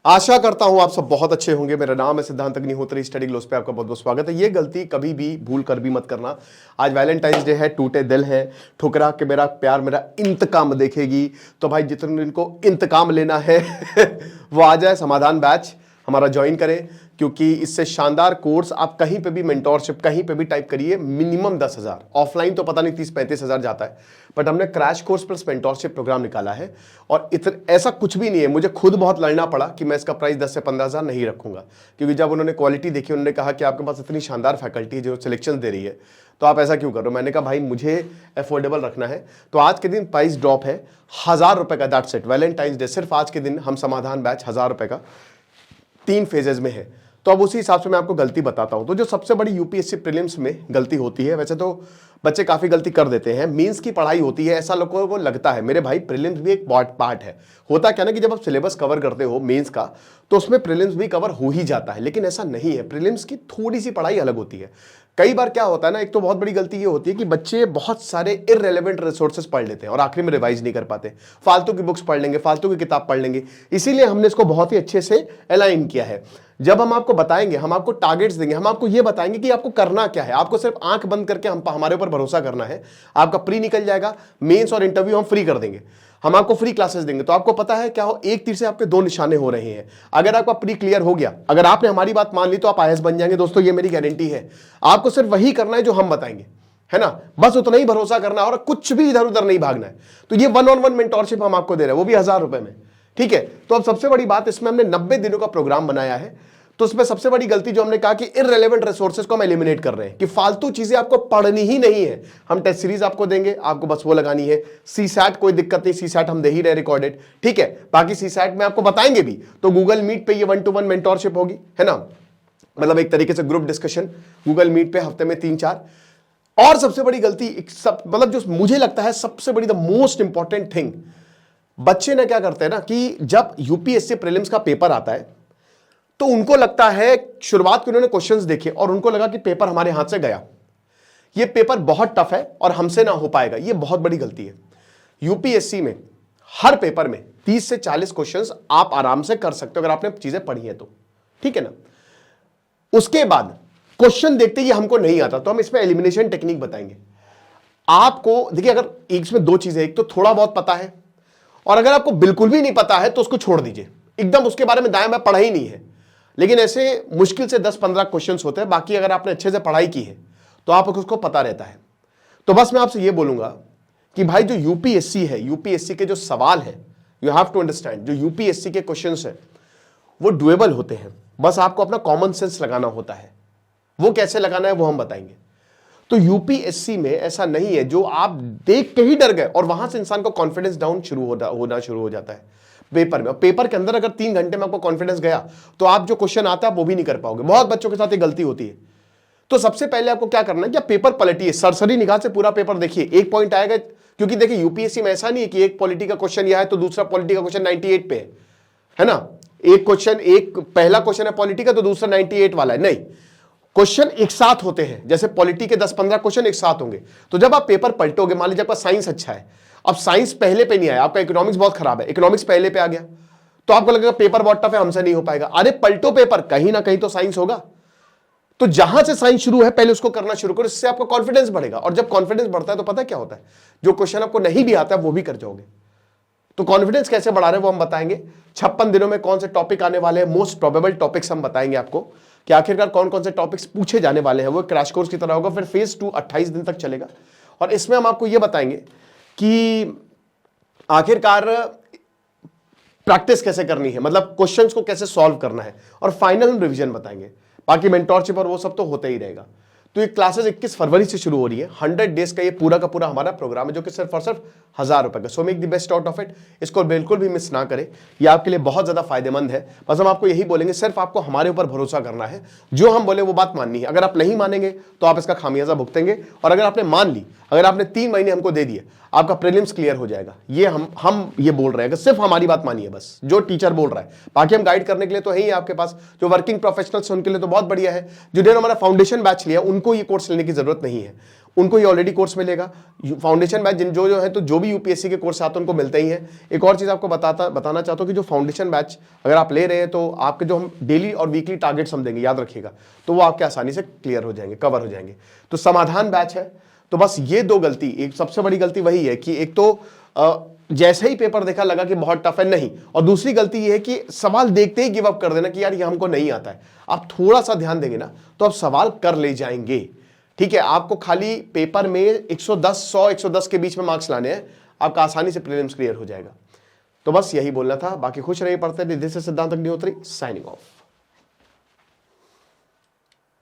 आशा करता हूं आप सब बहुत अच्छे होंगे। मेरा नाम है सिद्धांत अग्निहोत्री, स्टडी ग्लोस पे आपका बहुत बहुत स्वागत है। ये गलती कभी भी भूल कर भी मत करना। आज वैलेंटाइंस डे है, टूटे दिल है, ठुकरा के मेरा प्यार मेरा इंतकाम देखेगी। तो भाई जितने इनको इंतकाम लेना है वो आ जाए, समाधान बैच हमारा ज्वाइन करें, क्योंकि इससे शानदार कोर्स आप कहीं पे भी मेंटोरशिप कहीं पे भी टाइप करिए, मिनिमम 10,000, ऑफलाइन तो पता नहीं 30-35 हज़ार जाता है, बट हमने crash course plus mentorship program निकाला है। और ऐसा कुछ भी नहीं है, मुझे खुद बहुत लड़ना पड़ा कि मैं इसका प्राइस 10 से 15,000 नहीं रखूंगा, क्योंकि जब उन्होंने क्वालिटी देखी, उन्होंने कहा कि आपके पास इतनी शानदार फैकल्टी जो सिलेक्शन दे रही है, तो आप ऐसा क्यों कर रहे हो। मैंने कहा भाई मुझे अफोर्डेबल रखना है। तो आज के दिन प्राइस ड्रॉप है 1,000 रुपए का, दैट्स इट। वैलेंटाइंस डे सिर्फ आज के दिन हम समाधान बैच 1,000 रुपए का 3 फेजेस में है। तो अब उसी हिसाब से मैं आपको गलती बताता हूं। तो जो सबसे बड़ी यूपीएससी प्रीलिम्स में गलती होती है, वैसे तो बच्चे काफी गलती कर देते हैं, मेंस की पढ़ाई होती है ऐसा लोगों को लगता है। मेरे भाई प्रीलिम्स भी एक पार्ट है। होता क्या ना कि जब आप सिलेबस कवर करते हो मेंस का, तो उसमें प्रीलिम्स भी कवर हो ही जाता है, लेकिन ऐसा नहीं है। प्रीलिम्स की थोड़ी सी पढ़ाई अलग होती है। कई बार क्या होता है ना, एक तो बहुत बड़ी गलती ये होती है कि बच्चे बहुत सारे इररेलेवेंट रिसोर्सेज पढ़ लेते हैं और आखिरी में रिवाइज नहीं कर पाते, फालतू की बुक्स पढ़ लेंगे, फालतू की किताब पढ़ लेंगे। इसीलिए हमने इसको बहुत ही अच्छे से अलाइन किया है। जब हम आपको बताएंगे, हम आपको टारगेट्स देंगे, हम आपको ये बताएंगे कि आपको करना क्या है। आपको सिर्फ आंख बंद करके हमारे ऊपर भरोसा करना है। आपका प्री निकल जाएगा, मेंस और इंटरव्यू हम फ्री कर देंगे। हम आपको फ्री क्लासेस देंगे। तो आपको पता है क्या हो, एक तीर से आपके 2 निशाने हो रहे हैं। अगर आपका प्री क्लियर हो गया, अगर आपने हमारी बात मान ली, तो आप आईएएस बन जाएंगे दोस्तों, ये मेरी गारंटी है। आपको सिर्फ वही करना है जो हम बताएंगे, है ना, बस उतना ही भरोसा करना है और कुछ भी इधर उधर नहीं भागना है। तो ये 1-on-1 मेंटोरशिप हम आपको दे रहे हैं, वो भी 1,000 रुपए में, ठीक है। तो अब सबसे बड़ी बात, इसमें हमने 90 दिनों का प्रोग्राम बनाया है। तो उसमें सबसे बड़ी गलती जो हमने कहा कि इररिलेवेंट रिसोर्सेज को हम एलिमिनेट कर रहे हैं, कि फालतू चीजें आपको पढ़नी ही नहीं है। हम टेस्ट सीरीज आपको देंगे, आपको बस वो लगानी है। सीसैट कोई दिक्कत नहीं, सीसैट हम दे ही रहे रिकॉर्डेड, ठीक है। बाकी सीसैट में आपको बताएंगे भी। तो गूगल मीट पे ये 1-to-1 मेंटोरशिप होगी, है ना, मतलब एक तरीके से ग्रुप डिस्कशन गूगल मीट पे हफ्ते में 3-4। और सबसे बड़ी गलती मतलब जो मुझे लगता है सबसे बड़ी, द मोस्ट इंपॉर्टेंट थिंग, बच्चे ना क्या करते हैं ना कि जब यूपीएससी प्रीलिम्स का पेपर आता है, तो उनको लगता है, शुरुआत के उन्होंने क्वेश्चंस देखे और उनको लगा कि पेपर हमारे हाथ से गया, ये पेपर बहुत टफ है और हमसे ना हो पाएगा। ये बहुत बड़ी गलती है। यूपीएससी में हर पेपर में 30 से 40 क्वेश्चंस आप आराम से कर सकते हो अगर आपने चीजें पढ़ी है तो, ठीक है ना। उसके बाद क्वेश्चन देखते ही हमको नहीं आता, तो हम इसमें एलिमिनेशन टेक्निक बताएंगे आपको। देखिए, अगर इसमें 2 चीजें, एक तो थोड़ा बहुत पता है, और अगर आपको बिल्कुल भी नहीं पता है तो उसको छोड़ दीजिए, एकदम उसके बारे में दाएं बाएं पढ़ा ही नहीं है। लेकिन ऐसे मुश्किल से 10-15 क्वेश्चंस होते हैं। बाकी अगर आपने अच्छे से पढ़ाई की है तो आपको उसको पता रहता है। तो बस मैं आपसे ये बोलूंगा कि भाई जो यूपीएससी है, यूपीएससी के जो सवाल है, यू हैव टू अंडरस्टैंड, जो यूपीएससी के क्वेश्चंस है वो डुएबल होते हैं। बस आपको अपना कॉमन सेंस लगाना होता है। वो कैसे लगाना है वो हम बताएंगे। तो यूपीएससी में ऐसा नहीं है जो आप देख के ही डर गए और वहां से इंसान को कॉन्फिडेंस डाउन होना शुरू हो जाता है पेपर में। पेपर के अंदर अगर 3 घंटे में आपको कॉन्फिडेंस गया तो आप जो क्वेश्चन आता है वो भी नहीं कर पाओगे। बहुत बच्चों के साथ ये गलती होती है। तो सबसे पहले आपको क्या करना है कि पेपर पलटिए, सरसरी निगाह से पूरा पेपर देखिए, एक पॉइंट आएगा। क्योंकि देखिए यूपीएससी में ऐसा नहीं है कि एक पॉलिटी का क्वेश्चन यह है तो दूसरा पॉलिटी का क्वेश्चन 98 पे है ना। एक क्वेश्चन, एक पहला क्वेश्चन है पॉलिटी का तो दूसरा 98 वाला है, नहीं। क्वेश्चन एक साथ होते हैं, जैसे पॉलिटी के 10-15 क्वेश्चन एक साथ होंगे। तो जब आप पेपर पलटोगे, मान लीजिए आपका साइंस अच्छा है, अब साइंस पहले पे नहीं आया, आपका इकोनॉमिक्स बहुत खराब है, इकोनॉमिक्स पहले पे आ गया, तो आपको लगेगा पेपर बहुत टफ है, हमसे नहीं हो पाएगा। अरे पलटो पेपर, कहीं ना कहीं तो साइंस होगा। तो जहां से साइंस शुरू है पहले उसको करना शुरू करो, इससे आपका कॉन्फिडेंस बढ़ेगा। और जब कॉन्फिडेंस बढ़ता है तो पता क्या होता है, जो क्वेश्चन आपको नहीं भी आता है वो भी कर जाओगे। तो कॉन्फिडेंस कैसे बढ़ा रहे हैं वो हम बताएंगे। 56 दिनों में कौन से टॉपिक आने वाले हैं, मोस्ट प्रोबेबल टॉपिक्स हम बताएंगे आपको, कि आखिरकार कौन कौन से टॉपिक्स पूछे जाने वाले हैं। वो क्रैश कोर्स की तरह होगा। फिर फेज 2 28 दिन तक चलेगा और इसमें हम आपको यह बताएंगे कि आखिरकार प्रैक्टिस कैसे करनी है, मतलब क्वेश्चंस को कैसे सॉल्व करना है, और फाइनल हम रिवीजन बताएंगे। बाकी मेंटोरशिप और वो सब तो होता ही रहेगा। तो ये क्लासेस 21 फरवरी से शुरू हो रही है। 100 डेज का ये पूरा का पूरा हमारा प्रोग्राम है, जो कि सिर्फ और सिर्फ 1,000 रुपए का। So make the best out of it. इसको बिल्कुल भी मिस ना करें, ये आपके लिए बहुत ज्यादा फायदेमंद है। बस हम आपको यही बोलेंगे, सिर्फ आपको हमारे ऊपर भरोसा करना है, जो हम बोले वो बात माननी है। अगर आप नहीं मानेंगे तो आप इसका खामियाजा भुगतेंगे, और अगर आपने मान ली, अगर आपने 3 महीने हमको दे दिए, आपका प्रीलिम्स क्लियर हो जाएगा। ये हम ये बोल रहे हैं, सिर्फ हमारी बात मानिए, बस जो टीचर बोल रहा है। बाकी हम गाइड करने के लिए तो है ही आपके पास। जो वर्किंग प्रोफेशनल्स हैं उनके लिए तो बहुत बढ़िया है। जिन्होंने हमारा फाउंडेशन बैच लिया उनको ये कोर्स लेने की जरूरत नहीं है। उनको ये ऑलरेडी कोर्स मिलेगा। फाउंडेशन बैच जिन जो है तो जो भी यूपीएससी के कोर्स आते हैं उनको मिलते ही हैं। एक और चीज़ आपको बताना चाहता हूँ कि जो फाउंडेशन बैच अगर आप ले रहे हैं तो आपके जो हम डेली और वीकली टारगेट्स हम देंगे, याद रखिएगा, तो वो आपके आसानी से क्लियर हो जाएंगे, कवर हो जाएंगे। तो समाधान बैच है। तो बस ये दो गलती, एक सबसे बड़ी गलती वही है कि एक तो जैसे ही पेपर देखा लगा कि बहुत टफ है, नहीं, और दूसरी गलती ये है कि सवाल देखते ही गिव अप कर देना कि यार ये हमको नहीं आता है। आप थोड़ा सा ध्यान देंगे ना तो आप सवाल कर ले जाएंगे। ठीक है, आपको खाली पेपर में 110 के बीच में मार्क्स लाने हैं, आपका आसानी से प्रीलिम्स क्लियर हो जाएगा। तो बस यही बोलना था। बाकी खुश रहिए, पढ़ते रहिए। दिस इज सिद्धांत अग्निहोत्री साइनिंग ऑफ।